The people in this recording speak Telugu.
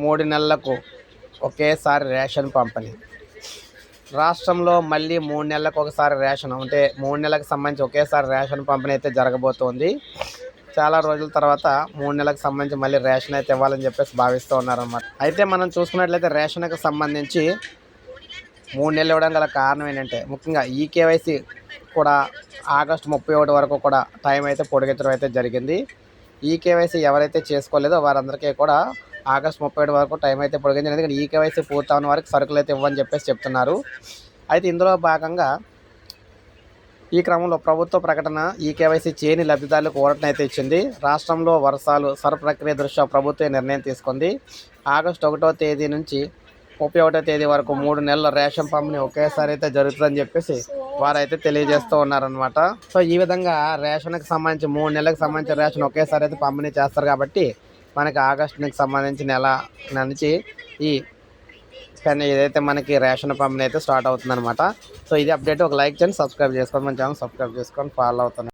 3 నెలలకు ఒకేసారి రేషన్ పంపిణీ. రాష్ట్రంలో మళ్ళీ 3 నెలలకు ఒకసారి రేషన్ అంటే 3 నెలలకు సంబంధించి ఒకేసారి రేషన్ పంపిణీ అయితే జరగబోతోంది. చాలా రోజుల తర్వాత 3 నెలలకు సంబంధించి మళ్ళీ రేషన్ అయితే ఇవ్వాలని చెప్పేసి భావిస్తూ ఉన్నారన్నమాట. అయితే మనం చూసుకున్నట్లయితే రేషన్కి సంబంధించి 3 నెలలు ఇవ్వడం గల కారణం ఏంటంటే ముఖ్యంగా ఈకేవైసీ కూడా ఆగస్టు 31 వరకు కూడా టైం అయితే పొడిగించడం అయితే జరిగింది. ఈకేవైసీ ఎవరైతే చేసుకోలేదో వారందరికీ కూడా ఆగస్టు 31 వరకు టైం అయితే పొడిగించింది. ఎందుకంటే ఈకేవైసీ పూర్తవని వారికి సరుకులు అయితే ఇవ్వని చెప్పేసి చెప్తున్నారు. అయితే ఇందులో భాగంగా ఈ క్రమంలో ప్రభుత్వ ప్రకటన ఈకేవైసీ చేయని లబ్ధిదారులకు ఊరటన అయితే ఇచ్చింది. రాష్ట్రంలో వర్షాలు సర ప్రక్రియ దృష్ట్యా ప్రభుత్వం నిర్ణయం తీసుకుంది. ఆగస్టు 1వ తేదీ నుంచి 31వ తేదీ వరకు 3 నెలల రేషన్ పంపిణీ ఒకేసారి అయితే జరుగుతుందని చెప్పేసి వారైతే తెలియజేస్తూ ఉన్నారనమాట. సో ఈ విధంగా రేషన్కి సంబంధించి 3 నెలలకు సంబంధించిన రేషన్ ఒకేసారి అయితే పంపిణీ చేస్తారు కాబట్టి మనకి ఆగస్టుకి సంబంధించి నెల నుంచి ఈ ఏదైతే మనకి రేషన్ పంపిణీ అయితే స్టార్ట్ అవుతుందన్నమాట. సో ఇది అప్డేట్. ఒక లైక్ చేయండి, సబ్స్క్రైబ్ చేసుకోండి, మన ఛానల్ సబ్స్క్రైబ్ చేసుకొని ఫాలో అవుతాను.